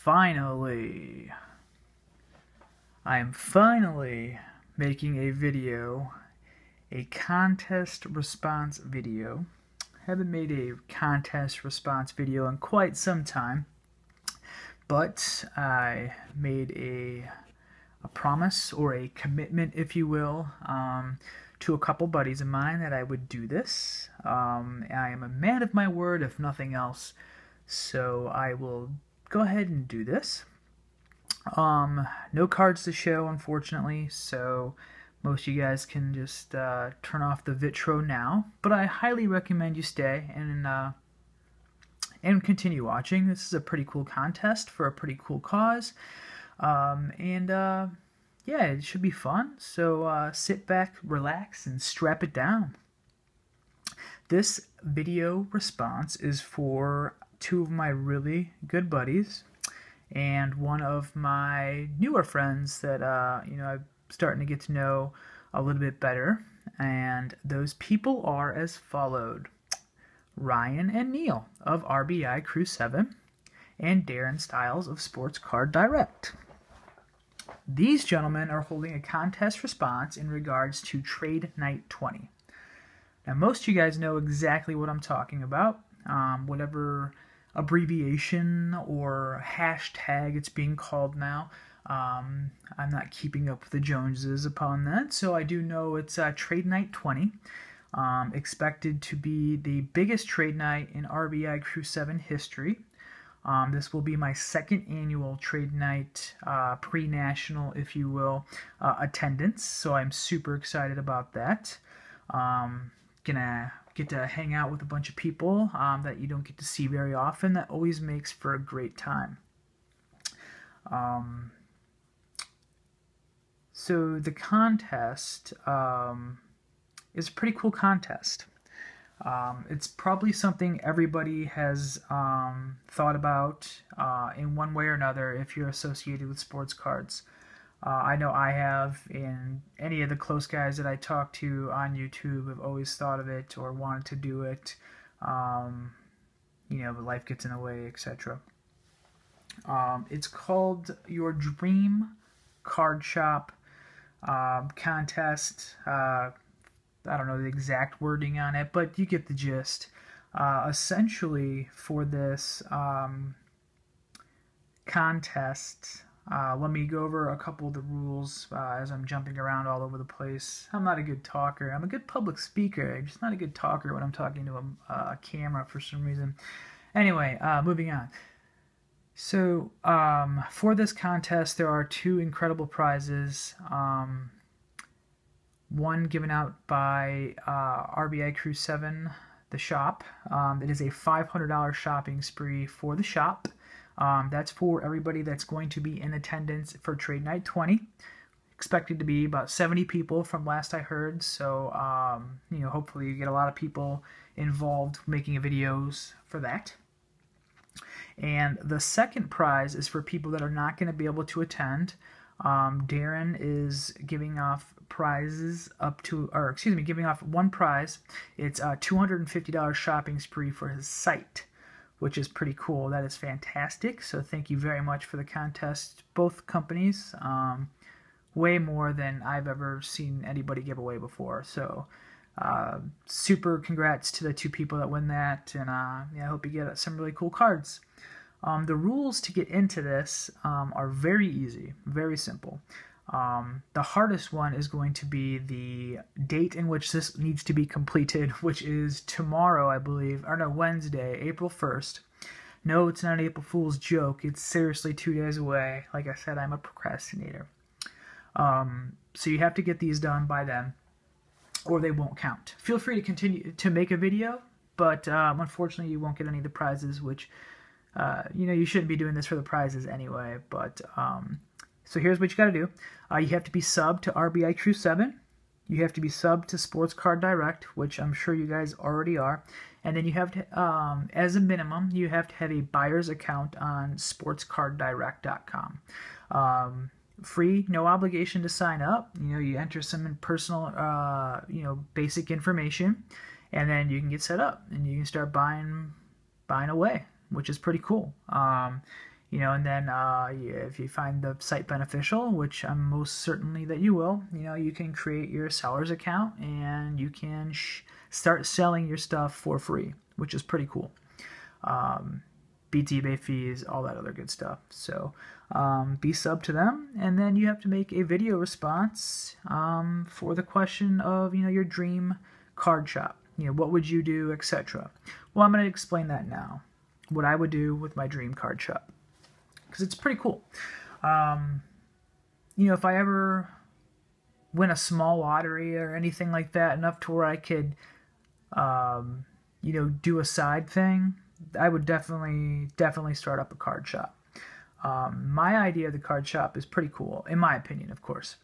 finally, I am finally making a video, a contest response video. Haven't made a contest response video in quite some time, but I made a promise or a commitment, if you will, to a couple buddies of mine that I would do this. I am a man of my word, if nothing else, so I will go ahead and do this. No cards to show, unfortunately, so most of you guys can just turn off the Rbicru7 now, but I highly recommend you stay and continue watching. This is a pretty cool contest for a pretty cool cause, yeah, it should be fun, so sit back, relax, and strap it down. This video response is for two of my really good buddies and one of my newer friends that I'm starting to get to know a little bit better, and those people are as followed: Ryan and Neil of Rbicru7 and Darren Styles of Sports Card Direct. These gentlemen are holding a contest response in regards to Trade Night 20. Now, most of you guys know exactly what I'm talking about. Whatever abbreviation or hashtag it's being called now. I'm not keeping up with the Joneses upon that, so I do know it's Trade Night 20. Expected to be the biggest trade night in Rbicru7 history. This will be my second annual trade night, pre-national, if you will, attendance, so I'm super excited about that. Gonna get to hang out with a bunch of people that you don't get to see very often. That always makes for a great time. So the contest is a pretty cool contest. It's probably something everybody has thought about in one way or another if you're associated with sports cards. I know I have, and any of the close guys that I talk to on YouTube have always thought of it or wanted to do it, but life gets in the way, etc. It's called your Dream Card Shop contest. I don't know the exact wording on it, but you get the gist. Essentially, for this contest, let me go over a couple of the rules as I'm jumping around all over the place. I'm not a good talker. I'm a good public speaker. I'm just not a good talker when I'm talking to a camera for some reason. Anyway, moving on. So, for this contest, there are two incredible prizes. One given out by Rbicru7, the shop. It is a $500 shopping spree for the shop. That's for everybody that's going to be in attendance for Trade Night 20. Expected to be about 70 people from last I heard, so hopefully you get a lot of people involved making videos for that. And the second prize is for people that are not going to be able to attend. Darren is giving off prizes giving off one prize. It's a $250 shopping spree for his site, which is pretty cool. That is fantastic. So thank you very much for the contest, both companies. Way more than I've ever seen anybody give away before. So super congrats to the two people that win that, and I hope you get some really cool cards. The rules to get into this are very easy, very simple. The hardest one is going to be the date in which this needs to be completed, which is tomorrow, I believe, or no, Wednesday, April 1st. No, it's not an April Fool's joke. It's seriously 2 days away. Like I said, I'm a procrastinator. So you have to get these done by then, or they won't count. Feel free to continue to make a video, but unfortunately you won't get any of the prizes, which you shouldn't be doing this for the prizes anyway, but so here's what you got to do. You have to be subbed to Rbicru7. You have to be subbed to Sports Card Direct, which I'm sure you guys already are. And then you have to, as a minimum, you have to have a buyer's account on sportscarddirect.com. Free, no obligation to sign up. You enter some personal, basic information, and then you can get set up and you can start buying away, which is pretty cool. And then if you find the site beneficial, which I'm most certainly that you will, you can create your seller's account and you can start selling your stuff for free, which is pretty cool. Beats eBay fees, all that other good stuff. So be sub to them, and then you have to make a video response for the question of your dream card shop. What would you do, etc. Well, I'm going to explain that now. What I would do with my dream card shop, because it's pretty cool. If I ever win a small lottery or anything like that, enough to where I could, do a side thing, I would definitely start up a card shop. My idea of the card shop is pretty cool, in my opinion, of course.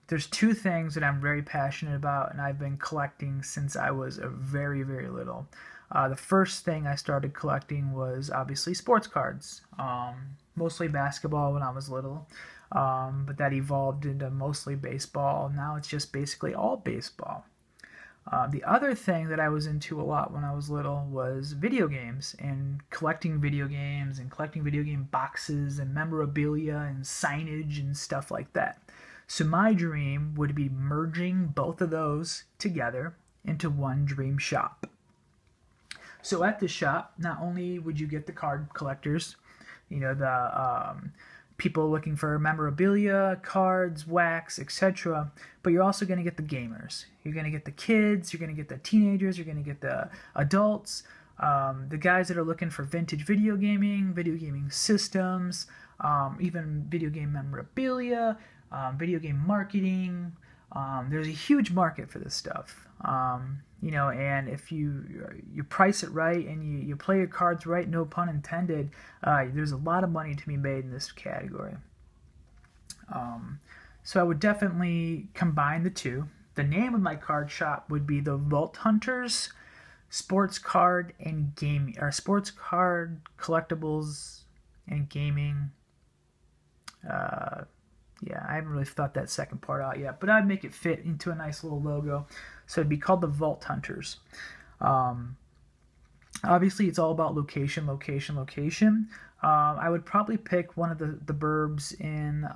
There's two things that I'm very passionate about, and I've been collecting since I was a very, very little. The first thing I started collecting was obviously sports cards, mostly basketball when I was little, but that evolved into mostly baseball. Now it's just basically all baseball. The other thing that I was into a lot when I was little was video games, and collecting video games and collecting video game boxes and memorabilia and signage and stuff like that. So my dream would be merging both of those together into one dream shop. So at the shop, not only would you get the card collectors, the people looking for memorabilia, cards, wax, etc., but you're also going to get the gamers. You're going to get the kids, you're going to get the teenagers, you're going to get the adults, the guys that are looking for vintage video gaming systems, even video game memorabilia, video game marketing. There's a huge market for this stuff. And if you price it right and you play your cards right, no pun intended, there's a lot of money to be made in this category. So I would definitely combine the two. The name of my card shop would be the Vault Hunters Sports Card and Gaming, or Sports Card Collectibles and Gaming. Yeah, I haven't really thought that second part out yet, but I'd make it fit into a nice little logo. So it'd be called the Vault Hunters. Obviously, it's all about location. I would probably pick one of the burbs in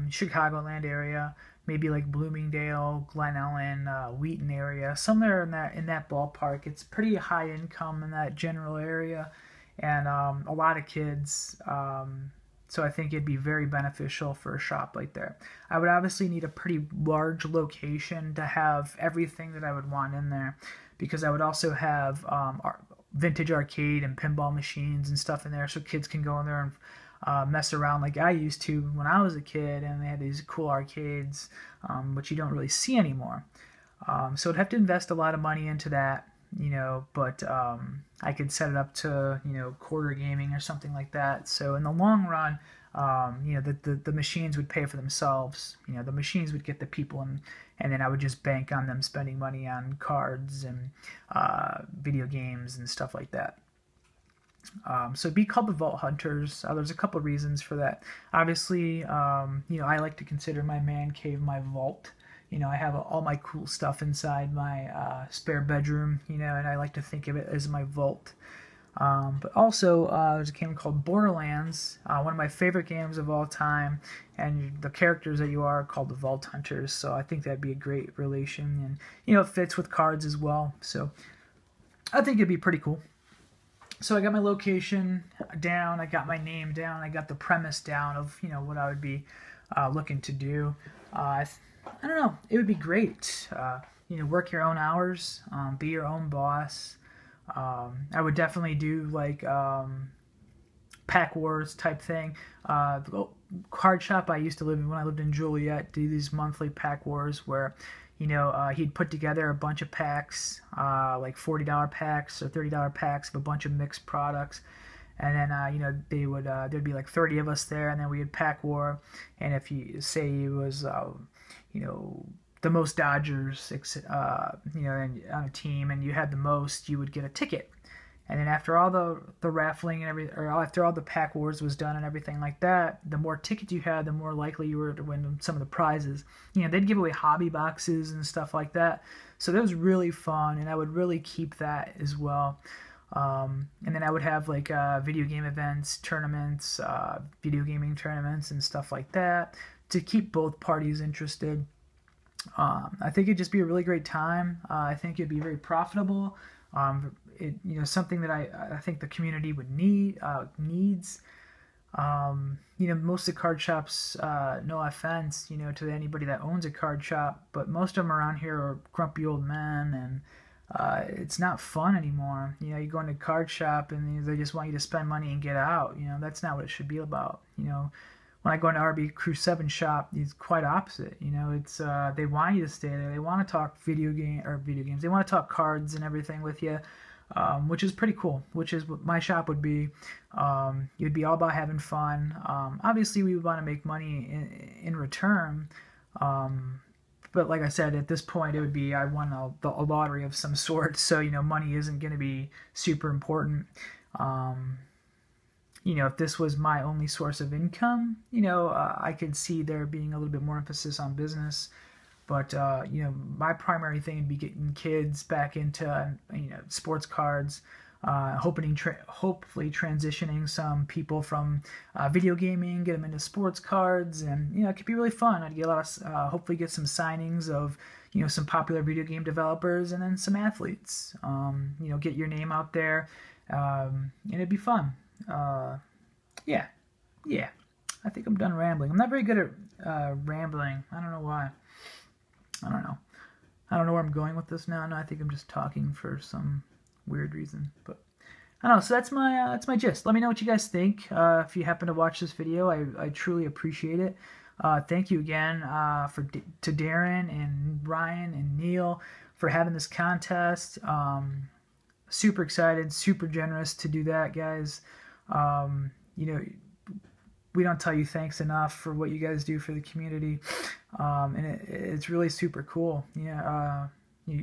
Chicagoland area, maybe like Bloomingdale, Glen Ellen, Wheaton area, somewhere in that ballpark. It's pretty high income in that general area, and a lot of kids. So I think it'd be very beneficial for a shop like that. I would obviously need a pretty large location to have everything that I would want in there, because I would also have vintage arcade and pinball machines and stuff in there, so kids can go in there and mess around like I used to when I was a kid, and they had these cool arcades, which you don't really see anymore. So I'd have to invest a lot of money into that. But I could set it up to, quarter gaming or something like that. So in the long run, the machines would pay for themselves. The machines would get the people, and then I would just bank on them spending money on cards and video games and stuff like that. So it'd be called the Vault Hunters. There's a couple of reasons for that. Obviously, I like to consider my man cave my vault. I have all my cool stuff inside my spare bedroom, and I like to think of it as my vault. But also, there's a game called Borderlands, one of my favorite games of all time, and the characters that you are called the Vault Hunters, so I think that'd be a great relation, and, it fits with cards as well, so I think it'd be pretty cool. So I got my location down, I got my name down, I got the premise down of, what I would be looking to do. I don't know. It would be great. Work your own hours, be your own boss. I would definitely do like Pack Wars type thing. The card shop I used to live in when I lived in Joliet, do these monthly Pack Wars where, he'd put together a bunch of packs, like $40 packs or $30 packs of a bunch of mixed products. And then, there'd be like 30 of us there, and then we would pack war. And if you say it was, the most Dodgers, on a team, and you had the most, you would get a ticket. And then after all the raffling and or after all the pack wars was done and everything like that, the more tickets you had, the more likely you were to win some of the prizes. They'd give away hobby boxes and stuff like that. So that was really fun, and I would really keep that as well. And then I would have like video game events, tournaments, video gaming tournaments, and stuff like that to keep both parties interested. I think it'd just be a really great time. I think it'd be very profitable. Something that I think the community would needs. Most of the card shops, no offense, to anybody that owns a card shop, but most of them around here are grumpy old men, and it's not fun anymore. You go into a card shop and they just want you to spend money and get out. That's not what it should be about. When I go into Rbicru7 shop, it's quite opposite. It's they want you to stay there. They want to talk video games. They want to talk cards and everything with you. Which is pretty cool, which is what my shop would be. It would be all about having fun. Obviously, we would want to make money in return. But like I said, at this point, it would be I won a lottery of some sort, so money isn't going to be super important. If this was my only source of income, I could see there being a little bit more emphasis on business. But my primary thing would be getting kids back into sports cards, hopefully transitioning some people from video gaming, get them into sports cards, and it could be really fun. I'd get a lot of hopefully get some signings of some popular video game developers and then some athletes. Get your name out there, and it'd be fun. Yeah. I think I'm done rambling. I'm not very good at rambling. I don't know why. I don't know where I'm going with this now. No, I think I'm just talking for some weird reason. But I don't know. So that's my gist. Let me know what you guys think. If you happen to watch this video, I truly appreciate it. Thank you again to Darren and Ryan and Neil for having this contest. Super excited, super generous to do that, guys. We don't tell you thanks enough for what you guys do for the community, and it's really super cool.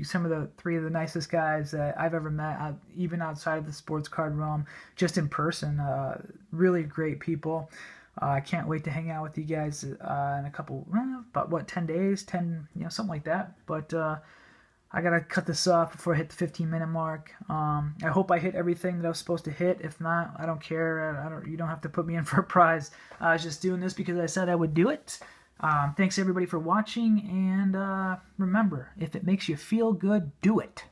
Some of the three of the nicest guys that I've ever met, even outside of the sports card realm, just in person. Really great people. I can't wait to hang out with you guys in a couple, about 10 days, something like that. But I gotta cut this off before I hit the 15-minute mark. I hope I hit everything that I was supposed to hit. If not, I don't care. You don't have to put me in for a prize. I was just doing this because I said I would do it. Thanks everybody for watching, and remember, if it makes you feel good, do it.